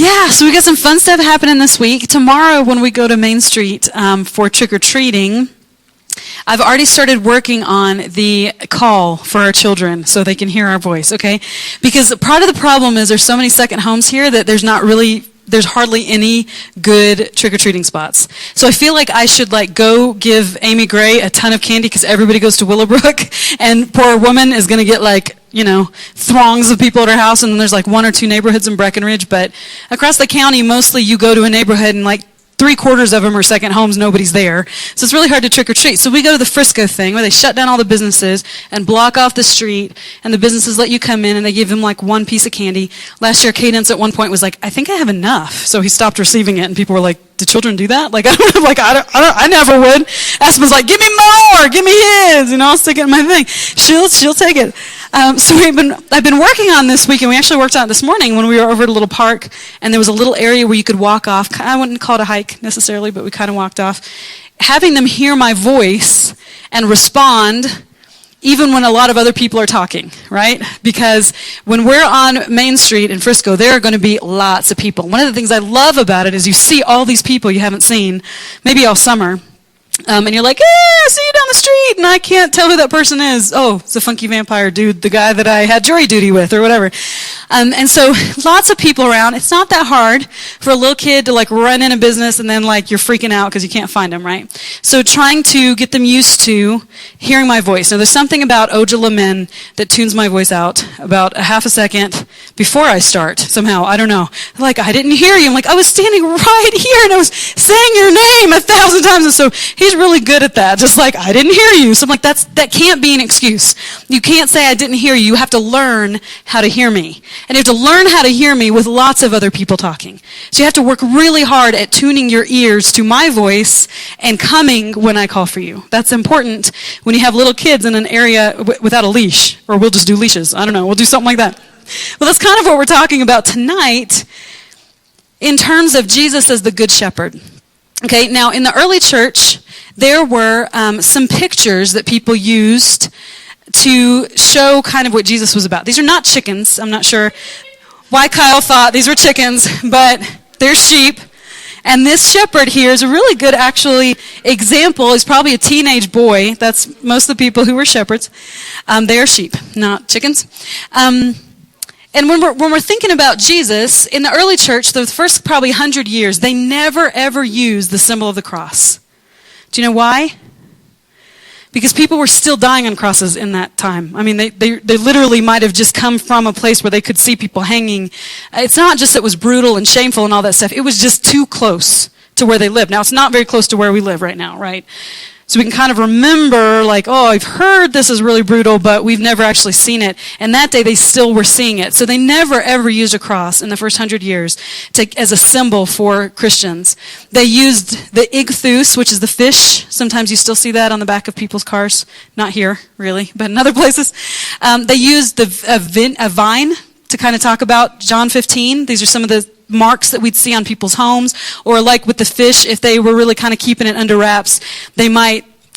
Yeah, so we got some fun stuff happening this week. Tomorrow when we go to Main Street for trick-or-treating, I've already started working on the call for our children so they can hear our voice, okay? Because part of the problem is there's so many second homes here that there's hardly any good trick-or-treating spots. So I feel like I should go give Amy Gray a ton of candy because everybody goes to Willowbrook, and poor woman is going to get throngs of people at her house, and then there's one or two neighborhoods in Breckenridge. But across the county, mostly you go to a neighborhood and 3/4 of them are second homes, nobody's there. So it's really hard to trick-or-treat. So we go to the Frisco thing where they shut down all the businesses and block off the street, and the businesses let you come in and they give them one piece of candy. Last year, Cadence at one point was I think I have enough. So he stopped receiving it, and people were like, do children do that? I never would. Aspen's like, give me more, give me his, I'll stick it in my thing. She'll take it. So I've been working on this week, and we actually worked on it this morning when we were over at a little park, and there was a little area where you could walk off. I wouldn't call it a hike necessarily, but we kind of walked off. Having them hear my voice and respond even when a lot of other people are talking, right? Because when we're on Main Street in Frisco, there are going to be lots of people. One of the things I love about it is you see all these people you haven't seen, maybe all summer, and you're like, hey, I see you down the street, and I can't tell who that person is. Oh, it's a funky vampire dude, the guy that I had jury duty with, or whatever. And so lots of people around. It's not that hard for a little kid to run in a business and then you're freaking out because you can't find them, right? So trying to get them used to hearing my voice. Now there's something about Ojala men that tunes my voice out about a half a second before I start somehow. I don't know. They're I didn't hear you. I'm I was standing right here and I was saying your name 1,000 times. And so he's really good at that. Just I didn't hear you. So I'm that can't be an excuse. You can't say I didn't hear you. You have to learn how to hear me. And you have to learn how to hear me with lots of other people talking. So you have to work really hard at tuning your ears to my voice and coming when I call for you. That's important when you have little kids in an area without a leash. Or we'll just do leashes. I don't know. We'll do something like that. Well, that's kind of what we're talking about tonight in terms of Jesus as the Good Shepherd. Okay, now in the early church, there were some pictures that people used to show kind of what Jesus was about. These are not chickens. I'm not sure why Kyle thought these were chickens, but they're sheep. And this shepherd here is a really good, actually, example. He's probably a teenage boy. That's most of the people who were shepherds. They are sheep, not chickens. And when we're thinking about Jesus, in the early church, the first probably 100 years, they never, ever used the symbol of the cross. Do you know why? Because people were still dying on crosses in that time. I mean, they literally might have just come from a place where they could see people hanging. It's not just that it was brutal and shameful and all that stuff. It was just too close to where they lived. Now, it's not very close to where we live right now, right? So we can kind of remember, I've heard this is really brutal, but we've never actually seen it. And that day, they still were seeing it. So they never, ever used a cross in the first 100 years as a symbol for Christians. They used the ichthus, which is the fish. Sometimes you still see that on the back of people's cars. Not here, really, but in other places. They used a vine to kind of talk about John 15. These are some of the marks that we'd see on people's homes, or with the fish, if they were really kind of keeping it under wraps,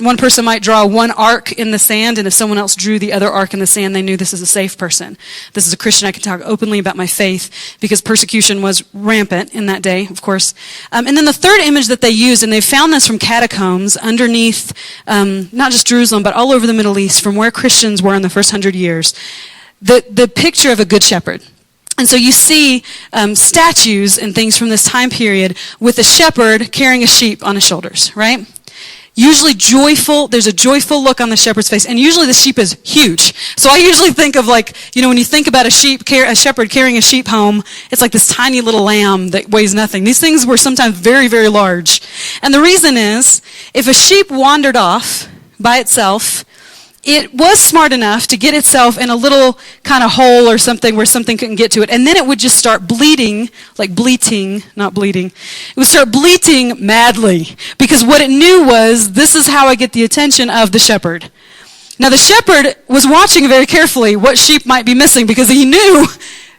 one person might draw one arc in the sand, and if someone else drew the other arc in the sand, they knew this is a safe person. This is a Christian. I can talk openly about my faith, because persecution was rampant in that day, of course. And then the third image that they used, and they found this from catacombs underneath, not just Jerusalem, but all over the Middle East, from where Christians were in the first 100 years, the picture of a good shepherd. And so you see statues and things from this time period with a shepherd carrying a sheep on his shoulders, right? Usually joyful, there's a joyful look on the shepherd's face, and usually the sheep is huge. So I usually think of when you think about a shepherd carrying a sheep home, it's like this tiny little lamb that weighs nothing. These things were sometimes very, very large. And the reason is, if a sheep wandered off by itself, it was smart enough to get itself in a little kind of hole or something where something couldn't get to it. And then it would just start bleating, not bleeding. It would start bleating madly, because what it knew was, this is how I get the attention of the shepherd. Now the shepherd was watching very carefully what sheep might be missing, because he knew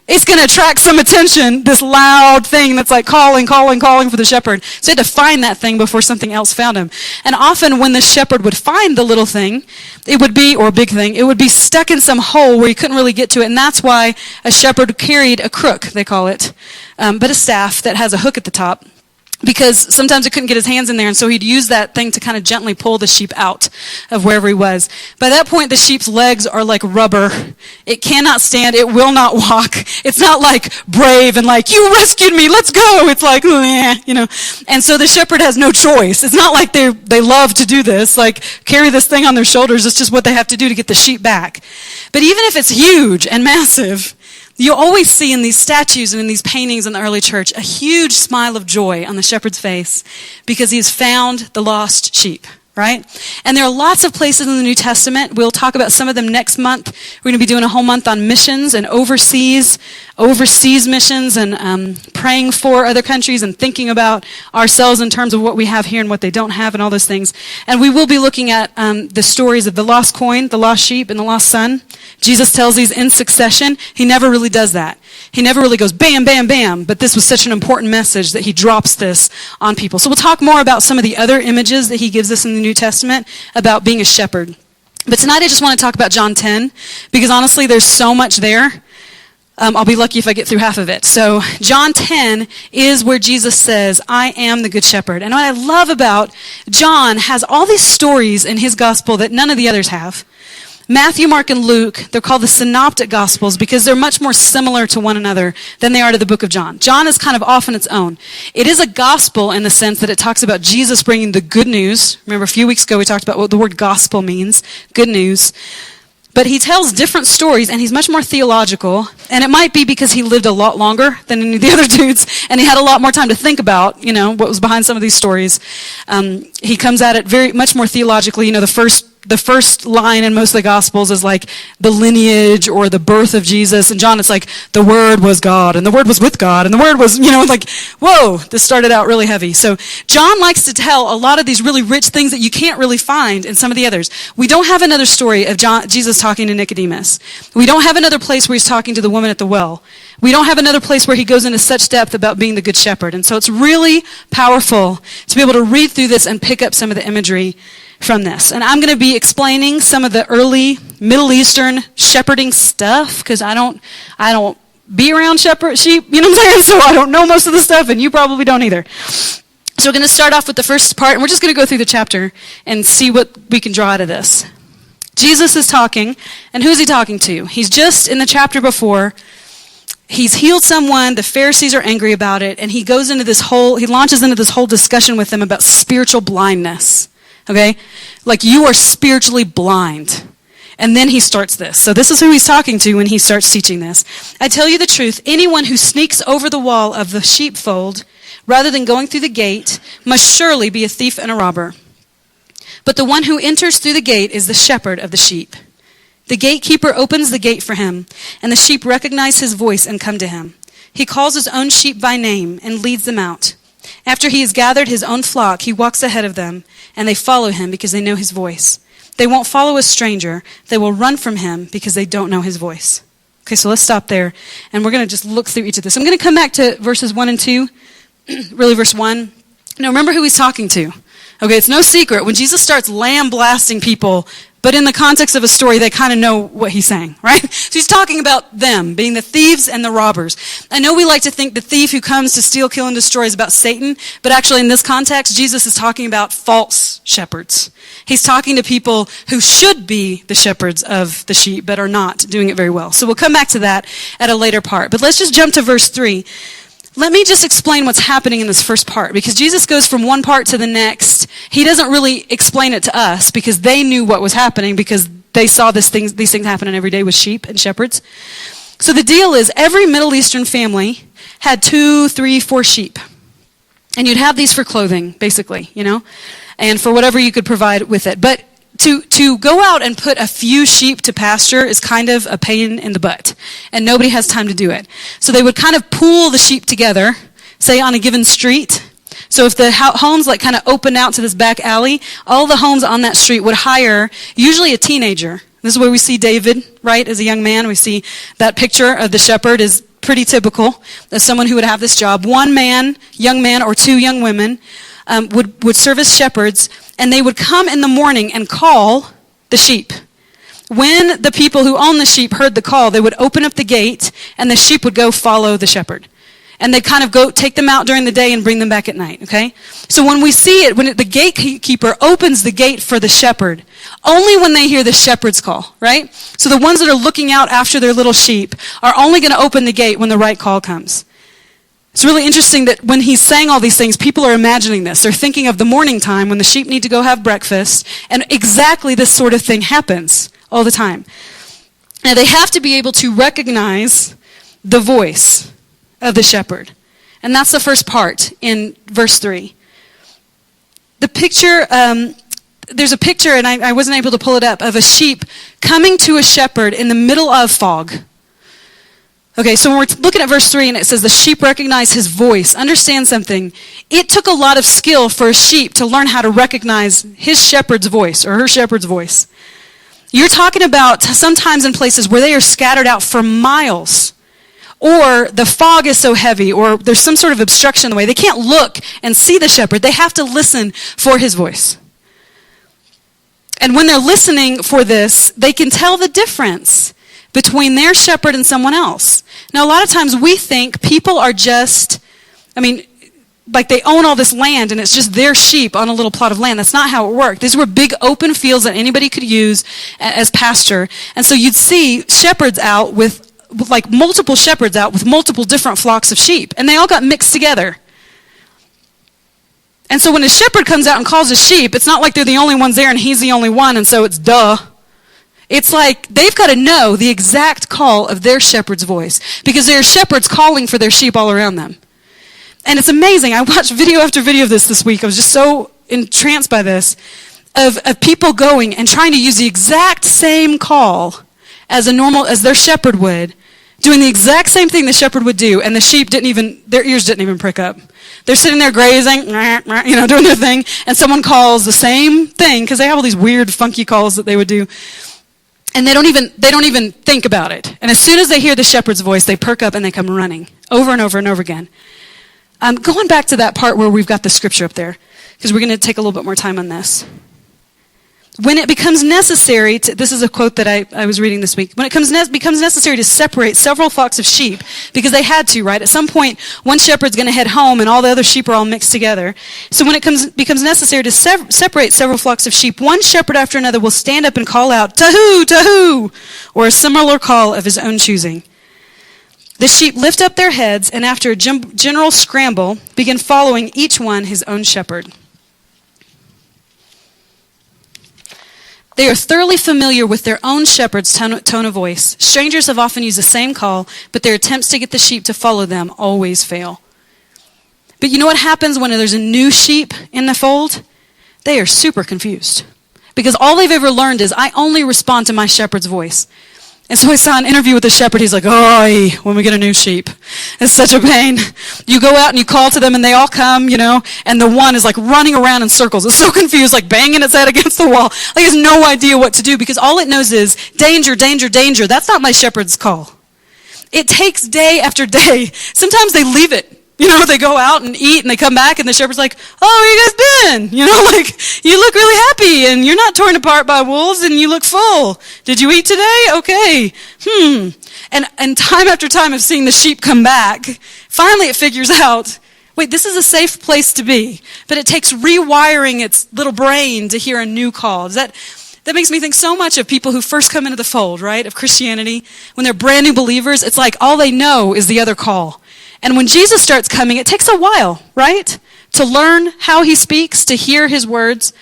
it's going to attract some attention, this loud thing that's like calling for the shepherd. So he had to find that thing before something else found him. And often when the shepherd would find the little thing, it would be, or big thing, it would be stuck in some hole where he couldn't really get to it. And that's why a shepherd carried a crook, they call it, but a staff that has a hook at the top. Because sometimes he couldn't get his hands in there, and so he'd use that thing to kind of gently pull the sheep out of wherever he was. By that point, the sheep's legs are like rubber. It cannot stand. It will not walk. It's not like brave and like, you rescued me, let's go. It's like, you know. And so the shepherd has no choice. It's not like they love to do this, like carry this thing on their shoulders. It's just what they have to do to get the sheep back. But even if it's huge and massive, you always see in these statues and in these paintings in the early church a huge smile of joy on the shepherd's face because he has found the lost sheep, right? And there are lots of places in the New Testament. We'll talk about some of them next month. We're going to be doing a whole month on missions and overseas missions and praying for other countries and thinking about ourselves in terms of what we have here and what they don't have and all those things. And we will be looking at the stories of the lost coin, the lost sheep, and the lost son. Jesus tells these in succession. He never really does that. He never really goes bam, bam, bam, but this was such an important message that he drops this on people. So we'll talk more about some of the other images that he gives us in the New Testament about being a shepherd. But tonight I just want to talk about John 10 because honestly there's so much there. I'll be lucky if I get through half of it. So John 10 is where Jesus says, I am the good shepherd. And what I love about John has all these stories in his gospel that none of the others have. Matthew, Mark, and Luke, they're called the synoptic gospels because they're much more similar to one another than they are to the book of John. John is kind of off on its own. It is a gospel in the sense that it talks about Jesus bringing the good news. Remember a few weeks ago we talked about what the word gospel means, good news. But he tells different stories, and he's much more theological. And it might be because he lived a lot longer than any of the other dudes, and he had a lot more time to think about, you know, what was behind some of these stories. He comes at it very much more theologically. You know, the first line in most of the Gospels is like the lineage or the birth of Jesus. And John, it's like the Word was God, and the Word was with God, and the Word was, you know, like, whoa, this started out really heavy. So John likes to tell a lot of these really rich things that you can't really find in some of the others. We don't have another story of Jesus talking to Nicodemus. We don't have another place where he's talking to the woman at the well. We don't have another place where he goes into such depth about being the good shepherd. And so it's really powerful to be able to read through this and pick up some of the imagery from this. And I'm going to be explaining some of the early Middle Eastern shepherding stuff because I don't be around sheep, you know what I'm saying? So I don't know most of the stuff, and you probably don't either. So we're going to start off with the first part, and we're just going to go through the chapter and see what we can draw out of this. Jesus is talking, and who's he talking to? He's just in the chapter before. He's healed someone, the Pharisees are angry about it, and he launches into this whole discussion with them about spiritual blindness. Okay? Like you are spiritually blind. And then he starts this. So this is who he's talking to when he starts teaching this. I tell you the truth, anyone who sneaks over the wall of the sheepfold rather than going through the gate must surely be a thief and a robber. But the one who enters through the gate is the shepherd of the sheep. The gatekeeper opens the gate for him, and the sheep recognize his voice and come to him. He calls his own sheep by name and leads them out. After he has gathered his own flock, he walks ahead of them, and they follow him because they know his voice. They won't follow a stranger. They will run from him because they don't know his voice. Okay, so let's stop there, and we're going to just look through each of this. I'm going to come back to verses 1 and 2, really verse 1. Now remember who he's talking to. Okay, it's no secret. When Jesus starts lamb blasting people, but in the context of a story, they kind of know what he's saying, right? So he's talking about them, being the thieves and the robbers. I know we like to think the thief who comes to steal, kill, and destroy is about Satan, but actually in this context, Jesus is talking about false shepherds. He's talking to people who should be the shepherds of the sheep, but are not doing it very well. So we'll come back to that at a later part. But let's just jump to verse 3. Let me just explain what's happening in this first part, because Jesus goes from one part to the next. He doesn't really explain it to us because they knew what was happening because they saw these things happening every day with sheep and shepherds. So the deal is every Middle Eastern family had 2, 3, 4 sheep. And you'd have these for clothing, basically, you know, and for whatever you could provide with it. But to go out and put a few sheep to pasture is kind of a pain in the butt, and nobody has time to do it. So they would kind of pool the sheep together, say on a given street. So if the homes like kind of open out to this back alley, all the homes on that street would hire usually a teenager. This is where we see David, right, as a young man. We see that picture of the shepherd is pretty typical of someone who would have this job. One man, young man, or two young women would serve as shepherds, and they would come in the morning and call the sheep. When the people who owned the sheep heard the call, they would open up the gate, and the sheep would go follow the shepherd. And they'd kind of go take them out during the day and bring them back at night, okay? So when we see it, the gatekeeper opens the gate for the shepherd, only when they hear the shepherd's call, right? So the ones that are looking out after their little sheep are only going to open the gate when the right call comes. It's really interesting that when he's saying all these things, people are imagining this. They're thinking of the morning time when the sheep need to go have breakfast, and exactly this sort of thing happens all the time. Now, they have to be able to recognize the voice of the shepherd. And that's the first part in verse 3. The picture, there's a picture, and I wasn't able to pull it up, of a sheep coming to a shepherd in the middle of fog. Okay, so when we're looking at verse 3 and it says the sheep recognize his voice, understand something. It took a lot of skill for a sheep to learn how to recognize his shepherd's voice or her shepherd's voice. You're talking about sometimes in places where they are scattered out for miles, or the fog is so heavy, or there's some sort of obstruction in the way. They can't look and see the shepherd. They have to listen for his voice. And when they're listening for this, they can tell the difference between their shepherd and someone else. Now, a lot of times we think people are just, like they own all this land and it's just their sheep on a little plot of land. That's not how it worked. These were big open fields that anybody could use as pasture. And so you'd see shepherds out with like multiple shepherds out with multiple different flocks of sheep. And they all got mixed together. And so when a shepherd comes out and calls a sheep, it's not like they're the only ones there and he's the only one and so it's duh. It's like they've got to know the exact call of their shepherd's voice because there are shepherds calling for their sheep all around them. And it's amazing. I watched video after video of this week. I was just so entranced by this, of people going and trying to use the exact same call as their shepherd would, doing the exact same thing the shepherd would do, and the sheep their ears didn't even prick up. They're sitting there grazing, doing their thing, and someone calls the same thing, because they have all these weird, funky calls that they would do, and they don't even think about it. And as soon as they hear the shepherd's voice, they perk up and they come running, over and over and over again. Going back to that part where we've got the scripture up there, because we're going to take a little bit more time on this. When it becomes necessary this is a quote that I was reading this week. When it becomes necessary to separate several flocks of sheep, because they had to, right? At some point, one shepherd's going to head home and all the other sheep are all mixed together. So when it becomes necessary to separate several flocks of sheep, one shepherd after another will stand up and call out, "Tahoo, tahoo," or a similar call of his own choosing. The sheep lift up their heads and after a general scramble, begin following each one his own shepherd. They are thoroughly familiar with their own shepherd's tone of voice. Strangers have often used the same call, but their attempts to get the sheep to follow them always fail. But you know what happens when there's a new sheep in the fold? They are super confused. Because all they've ever learned is, I only respond to my shepherd's voice. And so I saw an interview with a shepherd. He's like, "Oh, when we get a new sheep, it's such a pain. You go out and you call to them and they all come, and the one is like running around in circles. It's so confused, like banging its head against the wall. Like it has no idea what to do because all it knows is danger, danger, danger. That's not my shepherd's call. It takes day after day. Sometimes they leave it. They go out and eat and they come back and the shepherd's like, "Oh, where you guys been? Like you look really happy and you're not torn apart by wolves and you look full. Did you eat today? Okay. And time after time of seeing the sheep come back, finally it figures out, wait, this is a safe place to be. But it takes rewiring its little brain to hear a new call. That makes me think so much of people who first come into the fold, right, of Christianity. When they're brand new believers, it's like all they know is the other call. And when Jesus starts coming, it takes a while, right? To learn how he speaks, to hear his words.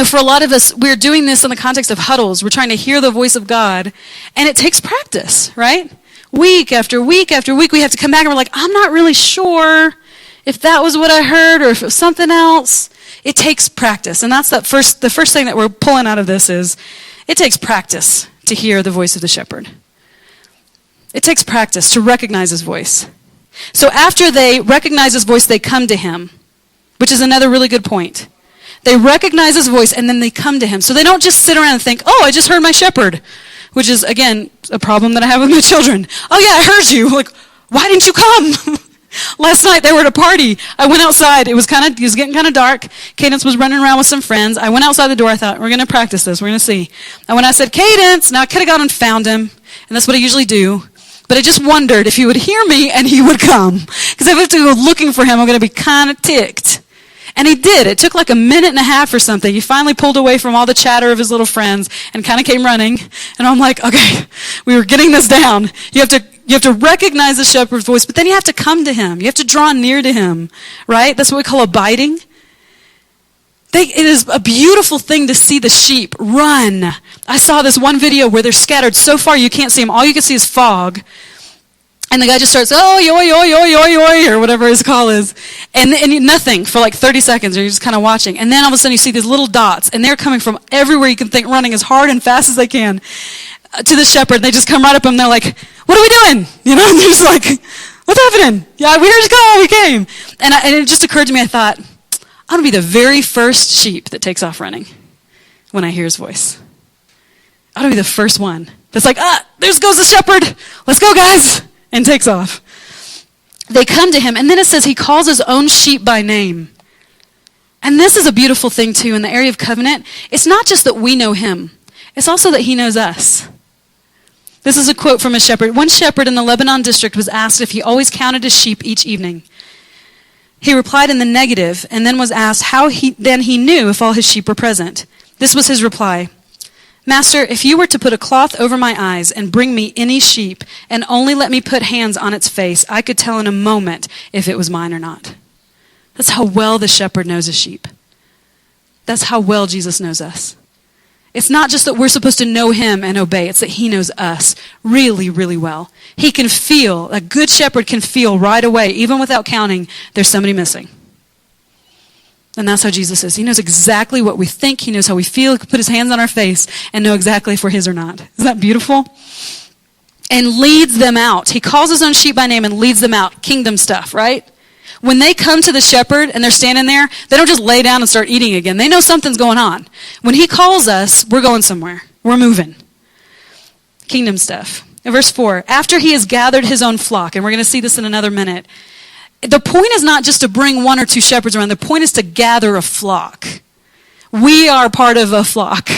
For a lot of us, we're doing this in the context of huddles. We're trying to hear the voice of God. And it takes practice, right? Week after week after week, we have to come back and we're like, I'm not really sure if that was what I heard or if it was something else. It takes practice. And that's the first thing that we're pulling out of this is it takes practice to hear the voice of the shepherd. It takes practice to recognize his voice. So after they recognize his voice, they come to him, which is another really good point. They recognize his voice, and then they come to him. So they don't just sit around and think, "Oh, I just heard my shepherd. which is, again, a problem that I have with my children. Oh yeah, I heard you. Like, why didn't you come? Last night they were at a party. I went outside. It was getting kind of dark. Cadence was running around with some friends. I went outside the door. I thought, we're going to practice this. We're going to see. And when I said, Cadence, now I could have gone and found him. And that's what I usually do. But I just wondered if he would hear me and he would come. Because if I have to go looking for him, I'm going to be kind of ticked. And he did. It took like a minute and a half or something. He finally pulled away from all the chatter of his little friends and kind of came running. And I'm like, okay, we were getting this down. You have to recognize the shepherd's voice, but then you have to come to him. You have to draw near to him, right? That's what we call abiding. It is a beautiful thing to see the sheep run. I saw this one video where they're scattered so far you can't see them. All you can see is fog. And the guy just starts, oh, yoy, yoy, yoy, yoy, yoy, or whatever his call is. And nothing for like 30 seconds, or you're just kind of watching. And then all of a sudden you see these little dots, and they're coming from everywhere you can think, running as hard and fast as they can to the shepherd. They just come right up and they're like, what are we doing? You know, and they're just like, what's happening? Yeah, we heard his call, we came. And it just occurred to me, I thought, I want to be the very first sheep that takes off running when I hear his voice. I want to be the first one that's like, there goes the shepherd. Let's go, guys. And takes off. They come to him, and then it says he calls his own sheep by name. And this is a beautiful thing, too, in the area of covenant. It's not just that we know him. It's also that he knows us. This is a quote from a shepherd. One shepherd in the Lebanon district was asked if he always counted his sheep each evening. He replied in the negative, and then was asked how he knew if all his sheep were present. This was his reply. Master, if you were to put a cloth over my eyes and bring me any sheep and only let me put hands on its face, I could tell in a moment if it was mine or not. That's how well the shepherd knows his sheep. That's how well Jesus knows us. It's not just that we're supposed to know him and obey. It's that he knows us really, really well. He can feel, a good shepherd can feel right away, even without counting, there's somebody missing. And that's how Jesus is. He knows exactly what we think. He knows how we feel. He can put his hands on our face and know exactly if we're his or not. Isn't that beautiful? And leads them out. He calls his own sheep by name and leads them out. Kingdom stuff, right? When they come to the shepherd and they're standing there, they don't just lay down and start eating again. They know something's going on. When he calls us, we're going somewhere. We're moving. Kingdom stuff. In verse 4, after he has gathered his own flock, and we're going to see this in another minute, the point is not just to bring one or two shepherds around. The point is to gather a flock. We are part of a flock.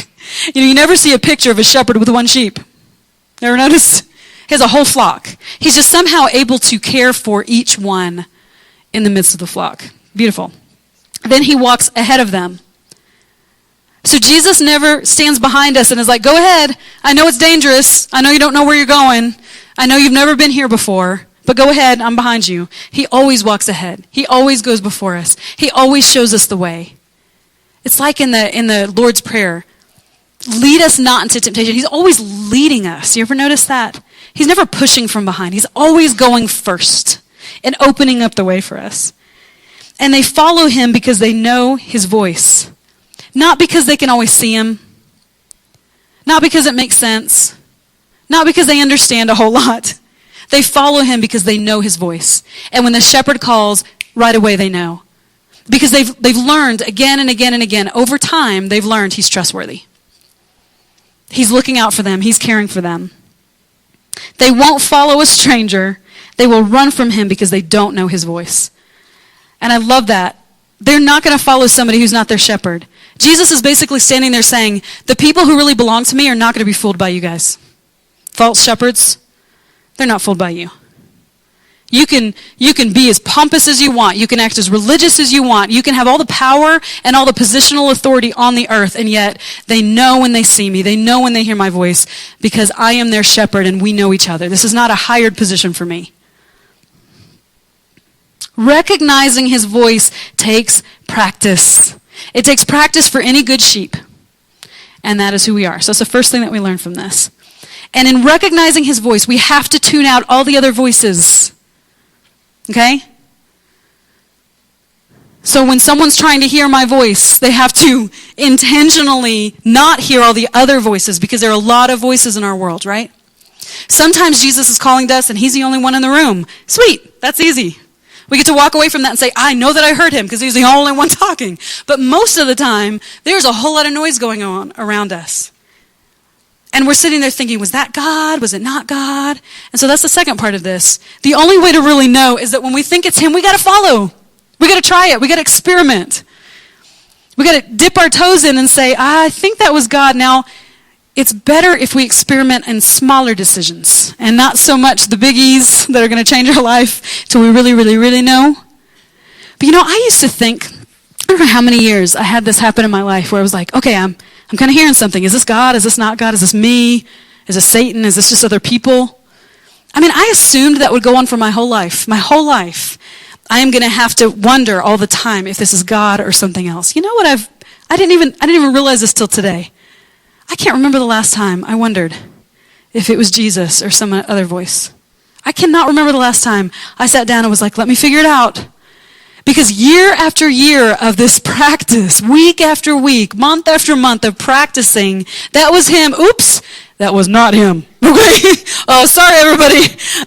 You know, you never see a picture of a shepherd with one sheep. Ever noticed? He has a whole flock. He's just somehow able to care for each one in the midst of the flock. Beautiful. Then he walks ahead of them. So Jesus never stands behind us and is like, go ahead. I know it's dangerous. I know you don't know where you're going. I know you've never been here before. But go ahead, I'm behind you. He always walks ahead. He always goes before us. He always shows us the way. It's like in the Lord's Prayer. Lead us not into temptation. He's always leading us. You ever notice that? He's never pushing from behind. He's always going first and opening up the way for us. And they follow him because they know his voice. Not because they can always see him. Not because it makes sense. Not because they understand a whole lot. They follow him because they know his voice. And when the shepherd calls, right away they know. Because they've learned again and again and again. Over time, they've learned he's trustworthy. He's looking out for them. He's caring for them. They won't follow a stranger. They will run from him because they don't know his voice. And I love that. They're not going to follow somebody who's not their shepherd. Jesus is basically standing there saying, the people who really belong to me are not going to be fooled by you guys. False shepherds, they're not fooled by you. You can be as pompous as you want. You can act as religious as you want. You can have all the power and all the positional authority on the earth, and yet they know when they see me. They know when they hear my voice because I am their shepherd and we know each other. This is not a hired position for me. Recognizing his voice takes practice. It takes practice for any good sheep, and that is who we are. So that's the first thing that we learn from this. And in recognizing his voice, we have to tune out all the other voices. Okay? So when someone's trying to hear my voice, they have to intentionally not hear all the other voices because there are a lot of voices in our world, right? Sometimes Jesus is calling to us and he's the only one in the room. Sweet, that's easy. We get to walk away from that and say, I know that I heard him because he's the only one talking. But most of the time, there's a whole lot of noise going on around us. And we're sitting there thinking, was that God? Was it not God? And so that's the second part of this. The only way to really know is that when we think it's him, we got to follow. We got to try it. We got to experiment. We got to dip our toes in and say, I think that was God. Now, it's better if we experiment in smaller decisions and not so much the biggies that are going to change our life till we really, really, really know. But I used to think, I don't know how many years I had this happen in my life where I was like, okay, I'm kind of hearing something. Is this God? Is this not God? Is this me? Is this Satan? Is this just other people? I assumed that would go on for my whole life. My whole life. I am going to have to wonder all the time if this is God or something else. You know what I didn't even realize this till today. I can't remember the last time I wondered if it was Jesus or some other voice. I cannot remember the last time I sat down and was like, let me figure it out. Because year after year of this practice, week after week, month after month of practicing, that was him. Oops, that was not him. Okay? Oh, sorry everybody.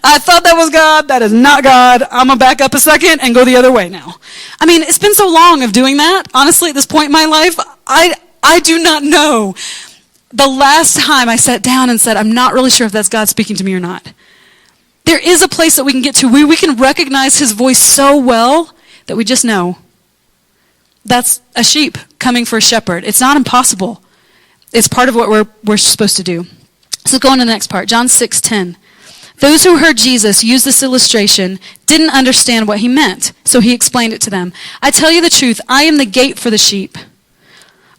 I thought that was God. That is not God. I'm going to back up a second and go the other way now. It's been so long of doing that. Honestly, at this point in my life, I do not know the last time I sat down and said, I'm not really sure if that's God speaking to me or not. There is a place that we can get to where we can recognize his voice so well that we just know. That's a sheep coming for a shepherd. It's not impossible. It's part of what we're supposed to do. So go on to the next part. John 6:10. Those who heard Jesus use this illustration didn't understand what he meant, so he explained it to them. I tell you the truth, I am the gate for the sheep.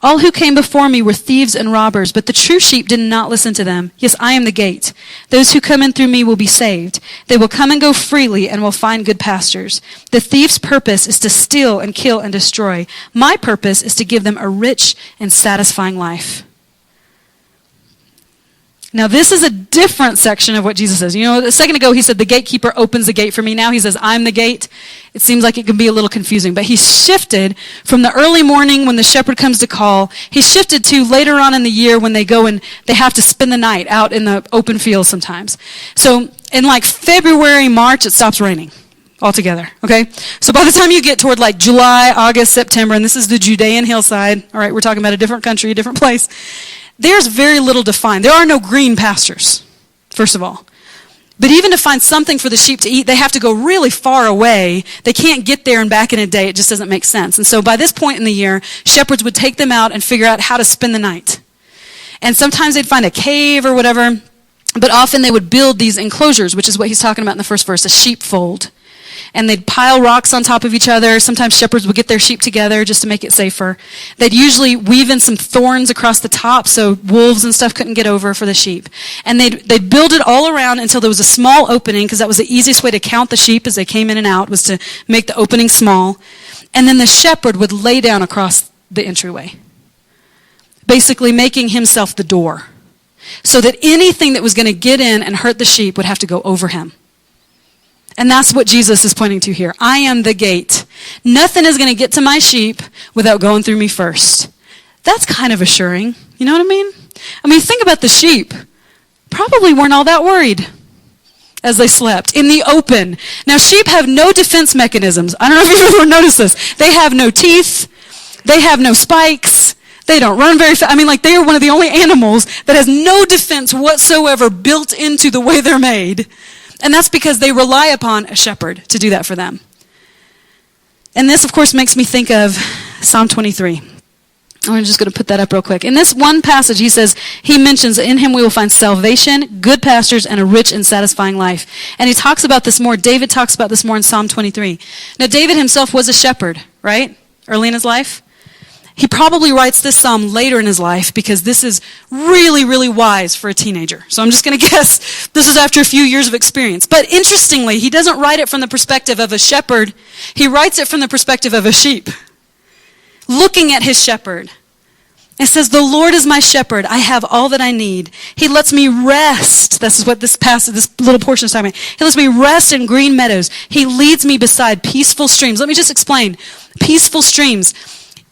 All who came before me were thieves and robbers, but the true sheep did not listen to them. Yes, I am the gate. Those who come in through me will be saved. They will come and go freely and will find good pastures. The thief's purpose is to steal and kill and destroy. My purpose is to give them a rich and satisfying life. Now, this is a different section of what Jesus says. A second ago he said, the gatekeeper opens the gate for me. Now he says, I'm the gate. It seems like it can be a little confusing. But he shifted from the early morning when the shepherd comes to call. He shifted to later on in the year when they go and they have to spend the night out in the open field sometimes. So in February, March, it stops raining altogether. Okay? So by the time you get toward July, August, September, and this is the Judean hillside. All right, we're talking about a different country, a different place. There's very little to find. There are no green pastures, first of all. But even to find something for the sheep to eat, they have to go really far away. They can't get there and back in a day. It just doesn't make sense. And so by this point in the year, shepherds would take them out and figure out how to spend the night. And sometimes they'd find a cave or whatever, but often they would build these enclosures, which is what he's talking about in the first verse, a sheepfold. And they'd pile rocks on top of each other. Sometimes shepherds would get their sheep together just to make it safer. They'd usually weave in some thorns across the top so wolves and stuff couldn't get over for the sheep. And they'd build it all around until there was a small opening, because that was the easiest way to count the sheep as they came in and out, was to make the opening small. And then the shepherd would lay down across the entryway, basically making himself the door, so that anything that was going to get in and hurt the sheep would have to go over him. And that's what Jesus is pointing to here. I am the gate. Nothing is going to get to my sheep without going through me first. That's kind of assuring. You know what I mean? Think about the sheep. Probably weren't all that worried as they slept in the open. Now, sheep have no defense mechanisms. I don't know if you've ever noticed this. They have no teeth. They have no spikes. They don't run very fast. They are one of the only animals that has no defense whatsoever built into the way they're made. And that's because they rely upon a shepherd to do that for them. And this, of course, makes me think of Psalm 23. I'm just going to put that up real quick. In this one passage, he mentions, in him we will find salvation, good pastures, and a rich and satisfying life. And he talks about this more. David talks about this more in Psalm 23. Now, David himself was a shepherd, right? Early in his life. He probably writes this psalm later in his life because this is really, really wise for a teenager. So I'm just going to guess this is after a few years of experience. But interestingly, he doesn't write it from the perspective of a shepherd. He writes it from the perspective of a sheep, looking at his shepherd. It says, the Lord is my shepherd. I have all that I need. He lets me rest. This is what this little portion is talking about. He lets me rest in green meadows. He leads me beside peaceful streams. Let me just explain. Peaceful streams.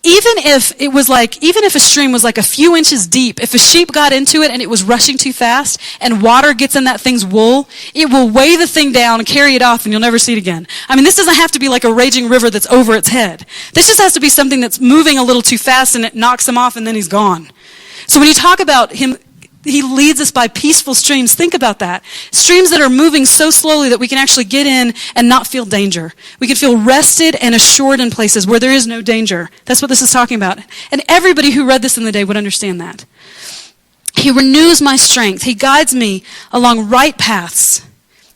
Even if a stream was a few inches deep, if a sheep got into it and it was rushing too fast and water gets in that thing's wool, it will weigh the thing down and carry it off and you'll never see it again. This doesn't have to be like a raging river that's over its head. This just has to be something that's moving a little too fast and it knocks him off and then he's gone. So when you talk about him He leads us by peaceful streams. Think about that. Streams that are moving so slowly that we can actually get in and not feel danger. We can feel rested and assured in places where there is no danger. That's what this is talking about. And everybody who read this in the day would understand that. He renews my strength. He guides me along right paths,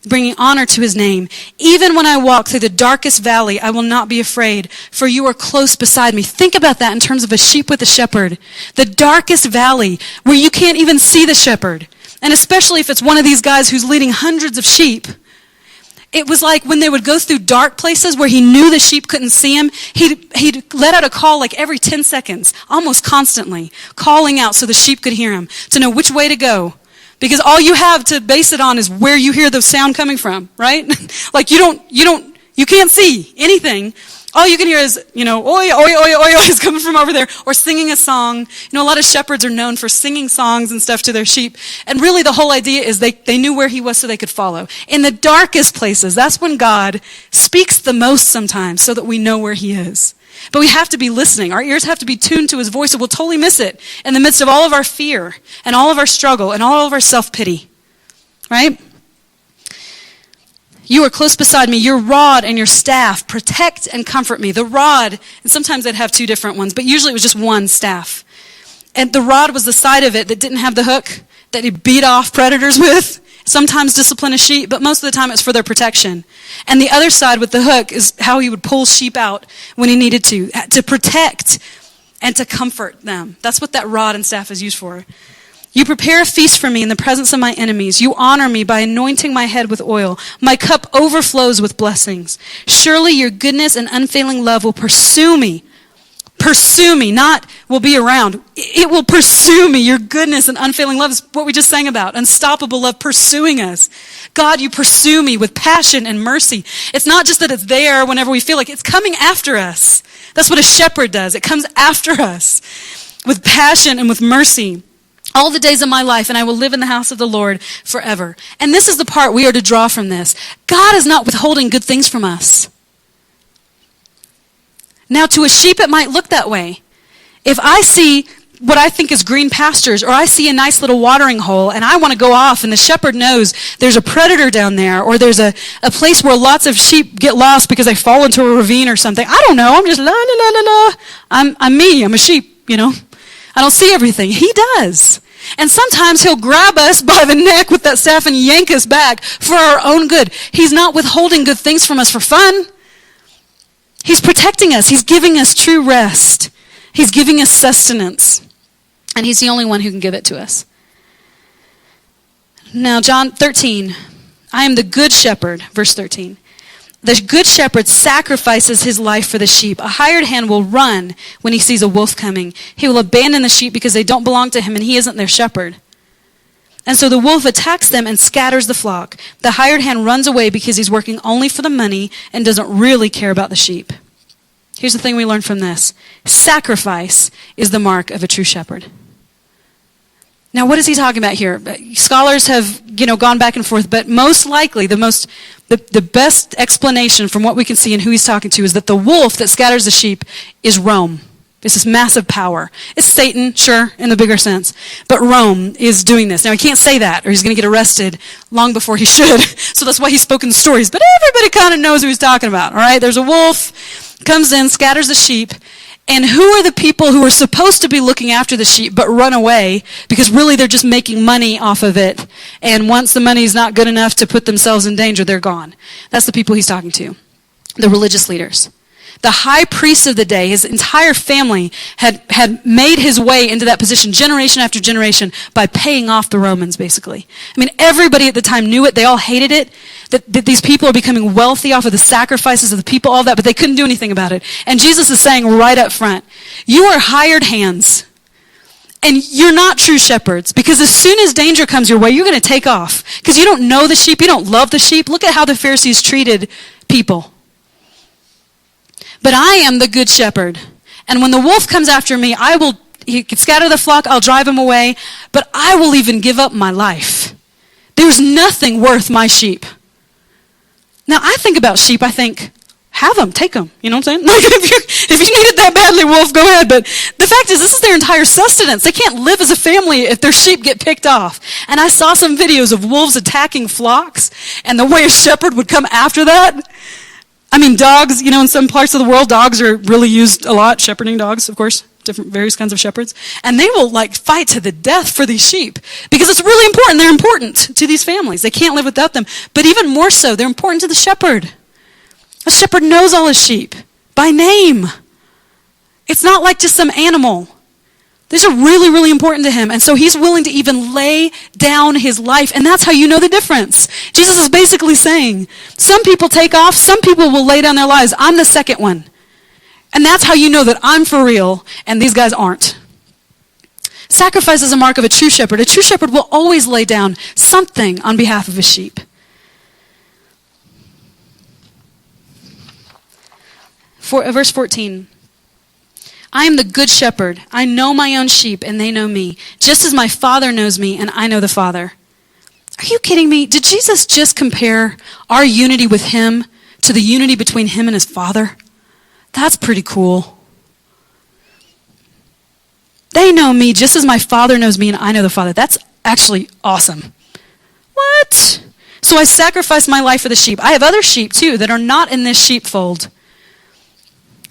bringing honor to his name. Even when I walk through the darkest valley, I will not be afraid, for you are close beside me. Think about that in terms of a sheep with a shepherd. The darkest valley where you can't even see the shepherd. And especially if it's one of these guys who's leading hundreds of sheep. It was like when they would go through dark places where he knew the sheep couldn't see him, he'd let out a call like every 10 seconds, almost constantly, calling out so the sheep could hear him, to know which way to go. Because all you have to base it on is where you hear the sound coming from, right? Like you can't see anything. All you can hear is, oi, oi, oi, oi, is coming from over there, or singing a song. A lot of shepherds are known for singing songs and stuff to their sheep. And really the whole idea is they knew where he was so they could follow. In the darkest places, that's when God speaks the most sometimes so that we know where he is. But we have to be listening. Our ears have to be tuned to his voice, or we'll totally miss it in the midst of all of our fear and all of our struggle and all of our self-pity. Right? You are close beside me. Your rod and your staff protect and comfort me. The rod, and sometimes they'd have two different ones, but usually it was just one staff. And the rod was the side of it that didn't have the hook that he beat off predators with. Sometimes discipline a sheep, but most of the time it's for their protection. And the other side with the hook is how he would pull sheep out when he needed to protect and to comfort them. That's what that rod and staff is used for. You prepare a feast for me in the presence of my enemies. You honor me by anointing my head with oil. My cup overflows with blessings. Surely your goodness and unfailing love will pursue me. Pursue me, not will be around. It will pursue me. Your goodness and unfailing love is what we just sang about. Unstoppable love pursuing us. God, you pursue me with passion and mercy. It's not just that it's there whenever we feel like it's coming after us. That's what a shepherd does. It comes after us with passion and with mercy. All the days of my life, and I will live in the house of the Lord forever. And this is the part we are to draw from this. God is not withholding good things from us. Now, to a sheep, it might look that way. If I see what I think is green pastures, or I see a nice little watering hole, and I want to go off, and the shepherd knows there's a predator down there, or there's a place where lots of sheep get lost because they fall into a ravine or something. I don't know. I'm just la, la, la, la, la. I'm me. I'm a sheep, I don't see everything. He does. And sometimes he'll grab us by the neck with that staff and yank us back for our own good. He's not withholding good things from us for fun. He's protecting us. He's giving us true rest. He's giving us sustenance. And he's the only one who can give it to us. Now, John 13. I am the good shepherd, verse 13. The good shepherd sacrifices his life for the sheep. A hired hand will run when he sees a wolf coming. He will abandon the sheep because they don't belong to him and he isn't their shepherd. And so the wolf attacks them and scatters the flock. The hired hand runs away because he's working only for the money and doesn't really care about the sheep. Here's the thing we learn from this. Sacrifice is the mark of a true shepherd. Now, what is he talking about here? Scholars have, gone back and forth, but most likely the best explanation from what we can see and who he's talking to is that the wolf that scatters the sheep is Rome. It's this massive power. It's Satan, sure, in the bigger sense, but Rome is doing this. Now, he can't say that, or he's going to get arrested long before he should, so that's why he's spoken stories, but everybody kind of knows who he's talking about, all right? There's a wolf, comes in, scatters the sheep, and who are the people who are supposed to be looking after the sheep but run away because really they're just making money off of it, and once the money's not good enough to put themselves in danger, they're gone. That's the people he's talking to, the religious leaders. The high priest of the day, his entire family had made his way into that position generation after generation by paying off the Romans, basically. I mean, everybody at the time knew it. They all hated it, that these people are becoming wealthy off of the sacrifices of the people, all that, but they couldn't do anything about it. And Jesus is saying right up front, you are hired hands, and you're not true shepherds, because as soon as danger comes your way, you're going to take off, because you don't know the sheep, you don't love the sheep. Look at how the Pharisees treated people. But I am the good shepherd. And when the wolf comes after me, he can scatter the flock, I'll drive him away, but I will even give up my life. There's nothing worth my sheep. Now, I think about sheep, I think, have them, take them. You know what I'm saying? Like if you need it that badly, wolf, go ahead. But the fact is, this is their entire sustenance. They can't live as a family if their sheep get picked off. And I saw some videos of wolves attacking flocks and the way a shepherd would come after that. I mean, dogs, in some parts of the world, dogs are really used a lot, shepherding dogs, of course, different various kinds of shepherds. And they will fight to the death for these sheep because it's really important. They're important to these families. They can't live without them. But even more so, they're important to the shepherd. A shepherd knows all his sheep by name. It's not like just some animal. These are really, really important to him. And so he's willing to even lay down his life. And that's how you know the difference. Jesus is basically saying, some people take off, some people will lay down their lives. I'm the second one. And that's how you know that I'm for real and these guys aren't. Sacrifice is a mark of a true shepherd. A true shepherd will always lay down something on behalf of his sheep. Verse 14. I am the good shepherd. I know my own sheep, and they know me, just as my Father knows me, and I know the Father. Are you kidding me? Did Jesus just compare our unity with him to the unity between him and his Father? That's pretty cool. They know me, just as my Father knows me, and I know the Father. That's actually awesome. What? So I sacrifice my life for the sheep. I have other sheep, too, that are not in this sheepfold.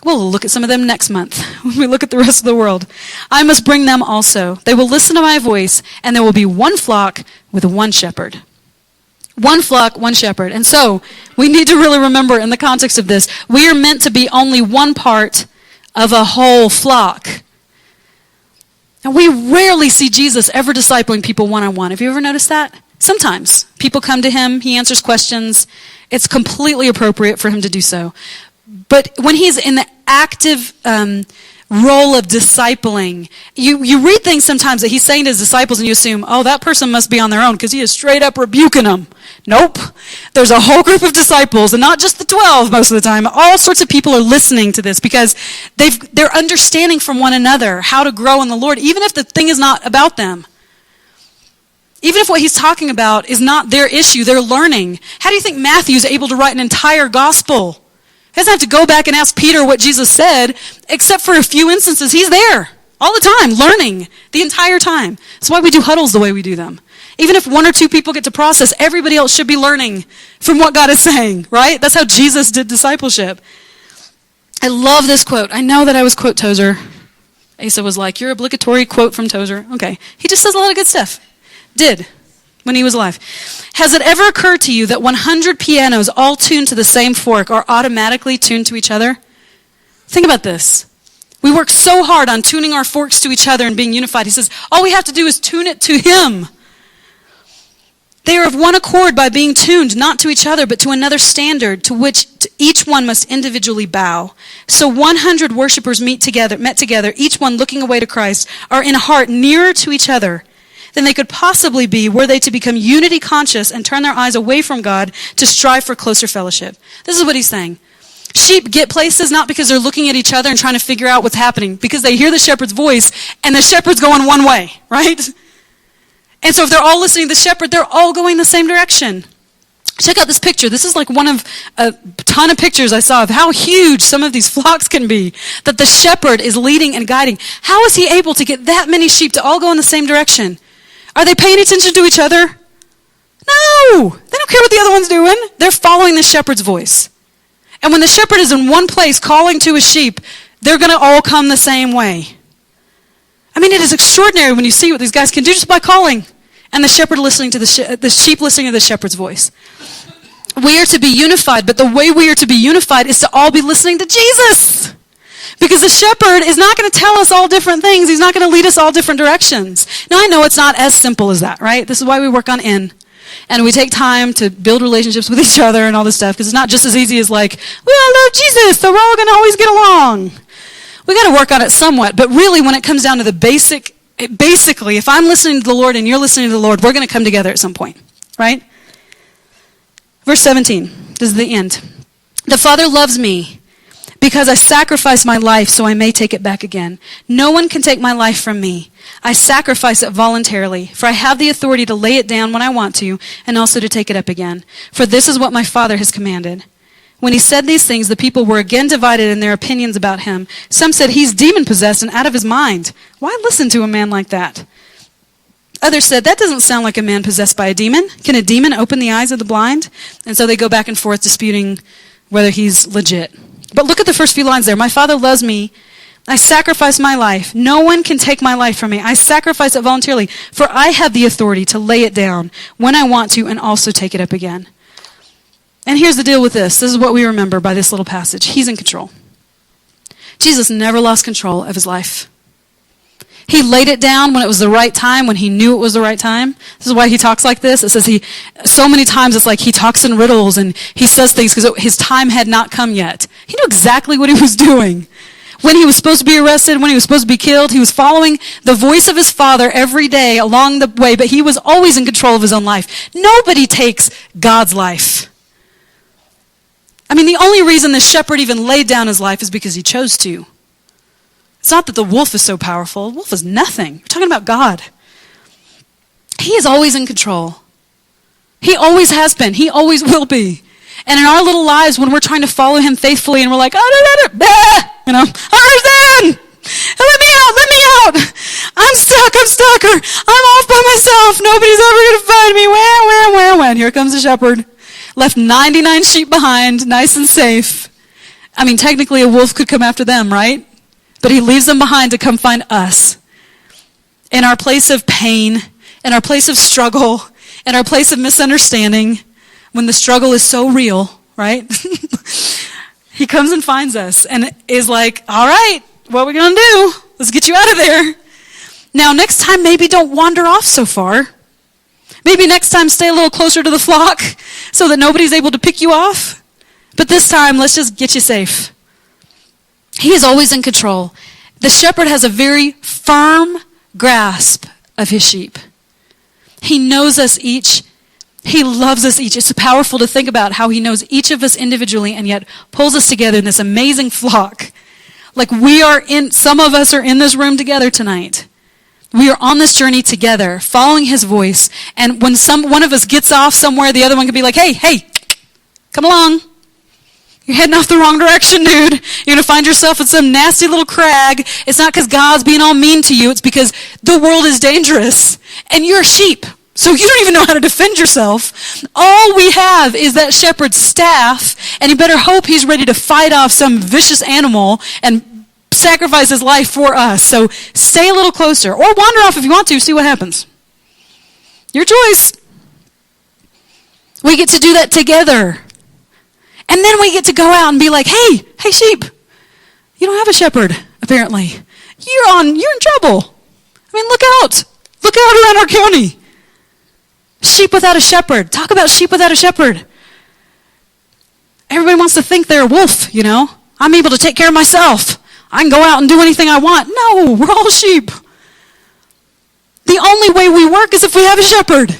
We'll look at some of them next month when we look at the rest of the world. I must bring them also. They will listen to my voice, and there will be one flock with one shepherd. One flock, one shepherd. And so we need to really remember in the context of this, we are meant to be only one part of a whole flock. And we rarely see Jesus ever discipling people one-on-one. Have you ever noticed that? Sometimes. People come to him, he answers questions. It's completely appropriate for him to do so. But when he's in the active role of discipling, you read things sometimes that he's saying to his disciples and you assume, oh, that person must be on their own because he is straight up rebuking them. Nope. There's a whole group of disciples, and not just the 12 most of the time. All sorts of people are listening to this because they're understanding from one another how to grow in the Lord, even if the thing is not about them. Even if what he's talking about is not their issue, they're learning. How do you think Matthew's able to write an entire gospel? He doesn't have to go back and ask Peter what Jesus said, except for a few instances. He's there all the time, learning the entire time. That's why we do huddles the way we do them. Even if one or two people get to process, everybody else should be learning from what God is saying, right? That's how Jesus did discipleship. I love this quote. I know that I was quote Tozer. Asa was like, your obligatory quote from Tozer. Okay. He just says a lot of good stuff. Did. When he was alive. Has it ever occurred to you that 100 pianos all tuned to the same fork are automatically tuned to each other? Think about this. We work so hard on tuning our forks to each other and being unified. He says, all we have to do is tune it to him. They are of one accord by being tuned, not to each other, but to another standard to which each one must individually bow. So 100 worshipers met together, each one looking away to Christ, are in heart nearer to each other than they could possibly be were they to become unity conscious and turn their eyes away from God to strive for closer fellowship. This is what he's saying. Sheep get places not because they're looking at each other and trying to figure out what's happening, because they hear the shepherd's voice and the shepherd's going one way, right? And so if they're all listening to the shepherd, they're all going the same direction. Check out this picture. This is like one of a ton of pictures I saw of how huge some of these flocks can be, that the shepherd is leading and guiding. How is he able to get that many sheep to all go in the same direction? Are they paying attention to each other? No! They don't care what the other one's doing. They're following the shepherd's voice. And when the shepherd is in one place calling to his sheep, they're going to all come the same way. I mean, it is extraordinary when you see what these guys can do just by calling. And the shepherd listening to the sheep listening to the shepherd's voice. We are to be unified, but the way we are to be unified is to all be listening to Jesus. Because the shepherd is not going to tell us all different things. He's not going to lead us all different directions. Now, I know it's not as simple as that, right? This is why we work on in. And we take time to build relationships with each other and all this stuff, because it's not just as easy as like, we all love Jesus, so we're all going to always get along. We got to work on it somewhat. But really, when it comes down to the basically, if I'm listening to the Lord and you're listening to the Lord, we're going to come together at some point, right? Verse 17, this is the end. The Father loves me because I sacrifice my life so I may take it back again. No one can take my life from me. I sacrifice it voluntarily, for I have the authority to lay it down when I want to and also to take it up again. For this is what my Father has commanded. When he said these things, the people were again divided in their opinions about him. Some said, he's demon-possessed and out of his mind. Why listen to a man like that? Others said, that doesn't sound like a man possessed by a demon. Can a demon open the eyes of the blind? And so they go back and forth disputing whether he's legit. But look at the first few lines there. My Father loves me. I sacrifice my life. No one can take my life from me. I sacrifice it voluntarily, for I have the authority to lay it down when I want to and also take it up again. And here's the deal with this. This is what we remember by this little passage. He's in control. Jesus never lost control of his life. He laid it down when it was the right time, when he knew it was the right time. This is why he talks like this. It says so many times it's like he talks in riddles and he says things because his time had not come yet. He knew exactly what he was doing. When he was supposed to be arrested, when he was supposed to be killed, he was following the voice of his Father every day along the way, but he was always in control of his own life. Nobody takes God's life. I mean, the only reason the shepherd even laid down his life is because he chose to. It's not that the wolf is so powerful. The wolf is nothing. We're talking about God. He is always in control. He always has been. He always will be. And in our little lives, when we're trying to follow him faithfully and we're like, you know, Tarzan, let me out. I'm stuck, or I'm off by myself. Nobody's ever going to find me. When? Here comes the shepherd. Left 99 sheep behind, nice and safe. I mean, technically a wolf could come after them, right? But he leaves them behind to come find us. In our place of pain, in our place of struggle, in our place of misunderstanding, when the struggle is so real, right? He comes and finds us and is like, all right, what are we going to do? Let's get you out of there. Now, next time, maybe don't wander off so far. Maybe next time stay a little closer to the flock so that nobody's able to pick you off. But this time, let's just get you safe. He is always in control. The shepherd has a very firm grasp of his sheep. He knows us each. He loves us each. It's powerful to think about how he knows each of us individually and yet pulls us together in this amazing flock. Like some of us are in this room together tonight. We are on this journey together, following his voice. And when one of us gets off somewhere, the other one can be like, hey, come along. You're heading off the wrong direction, dude. You're going to find yourself at some nasty little crag. It's not because God's being all mean to you. It's because the world is dangerous. And you're a sheep. So you don't even know how to defend yourself. All we have is that shepherd's staff. And you better hope he's ready to fight off some vicious animal and sacrifice his life for us. So stay a little closer. Or wander off if you want to. See what happens. Your choice. We get to do that together. And then we get to go out and be like, hey sheep, you don't have a shepherd, apparently. You're in trouble. I mean, look out around our county. Sheep without a shepherd. Talk about sheep without a shepherd. Everybody wants to think they're a wolf, you know. I'm able to take care of myself. I can go out and do anything I want. No, we're all sheep. The only way we work is if we have a shepherd.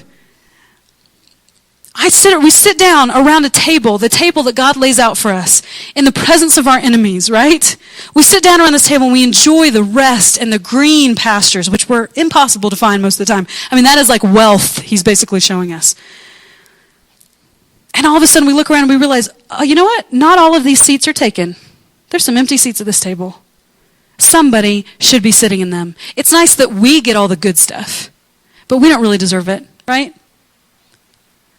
We sit down around a table, the table that God lays out for us, in the presence of our enemies, right? We sit down around this table and we enjoy the rest and the green pastures, which were impossible to find most of the time. I mean, that is like wealth he's basically showing us. And all of a sudden we look around and we realize, oh, you know what? Not all of these seats are taken. There's some empty seats at this table. Somebody should be sitting in them. It's nice that we get all the good stuff, but we don't really deserve it, right?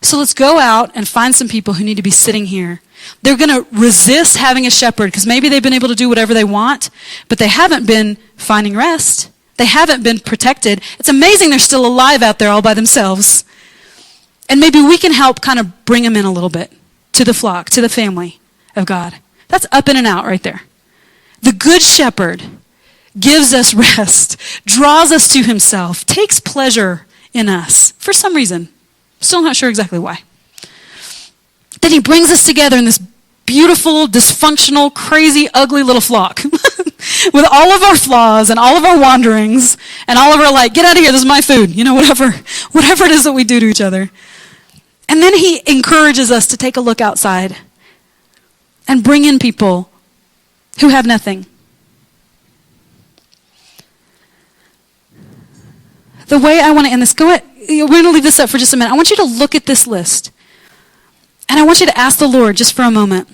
So let's go out and find some people who need to be sitting here. They're going to resist having a shepherd because maybe they've been able to do whatever they want, but they haven't been finding rest. They haven't been protected. It's amazing they're still alive out there all by themselves. And maybe we can help kind of bring them in a little bit to the flock, to the family of God. That's up in and out right there. The good shepherd gives us rest, draws us to himself, takes pleasure in us for some reason. Still not sure exactly why. Then he brings us together in this beautiful, dysfunctional, crazy, ugly little flock with all of our flaws and all of our wanderings and all of our like, get out of here, this is my food, you know, whatever it is that we do to each other. And then he encourages us to take a look outside and bring in people who have nothing. The way I want to end this, we're going to leave this up for just a minute. I want you to look at this list. And I want you to ask the Lord just for a moment,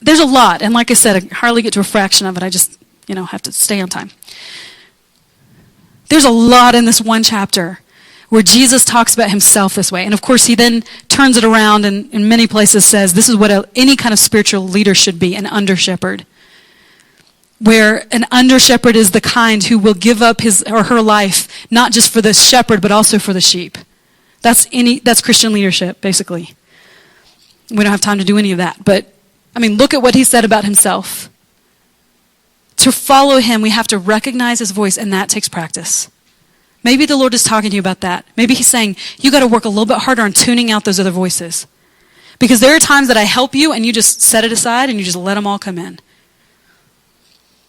there's a lot. And like I said, I hardly get to a fraction of it. I just, have to stay on time. There's a lot in this one chapter where Jesus talks about himself this way. And of course, he then turns it around and in many places says this is what any kind of spiritual leader should be, an under-shepherd. Where an under-shepherd is the kind who will give up his or her life, not just for the shepherd, but also for the sheep. That's Christian leadership, basically. We don't have time to do any of that. But, look at what he said about himself. To follow him, we have to recognize his voice, and that takes practice. Maybe the Lord is talking to you about that. Maybe he's saying, you got to work a little bit harder on tuning out those other voices. Because there are times that I help you, and you just set it aside, and you just let them all come in.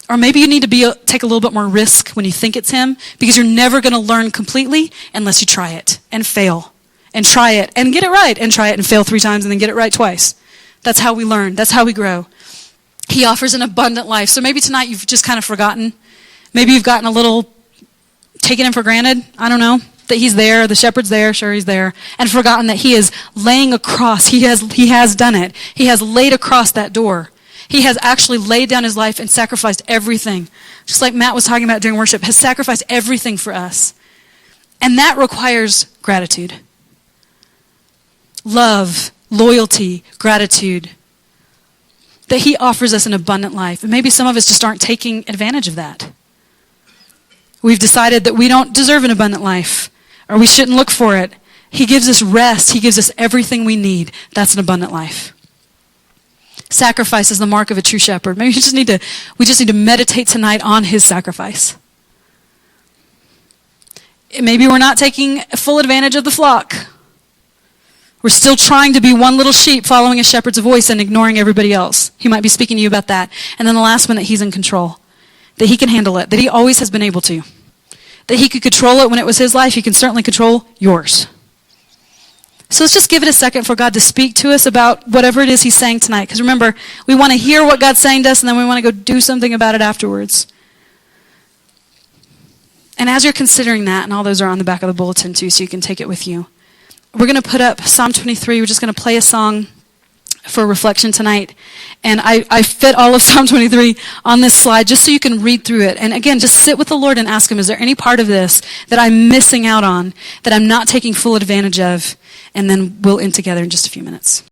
Or maybe you need to take a little bit more risk when you think it's him, because you're never going to learn completely unless you try it and fail. And try it and get it right, and try it and fail 3 times and then get it right twice. That's how we learn. That's how we grow. He offers an abundant life. So maybe tonight you've just kind of forgotten. Maybe you've gotten a little taken him for granted. I don't know. That he's there, the shepherd's there, sure he's there. And forgotten that he is laying across. He has done it. He has laid across that door. He has actually laid down his life and sacrificed everything. Just like Matt was talking about during worship, has sacrificed everything for us. And that requires gratitude. Love, loyalty, gratitude. That he offers us an abundant life. And maybe some of us just aren't taking advantage of that. We've decided that we don't deserve an abundant life, or we shouldn't look for it. He gives us rest. He gives us everything we need. That's an abundant life. Sacrifice is the mark of a true shepherd. Maybe we just need to meditate tonight on his sacrifice. Maybe we're not taking full advantage of the flock. We're still trying to be one little sheep following a shepherd's voice and ignoring everybody else. He might be speaking to you about that. And then the last one, that he's in control. That he can handle it. That he always has been able to. That he could control it when it was his life. He can certainly control yours. So let's just give it a second for God to speak to us about whatever it is he's saying tonight. Because remember, we want to hear what God's saying to us, and then we want to go do something about it afterwards. And as you're considering that, and all those are on the back of the bulletin too, so you can take it with you. We're going to put up Psalm 23. We're just going to play a song for reflection tonight. And I fit all of Psalm 23 on this slide just so you can read through it. And again, just sit with the Lord and ask him, is there any part of this that I'm missing out on, that I'm not taking full advantage of? And then we'll end together in just a few minutes.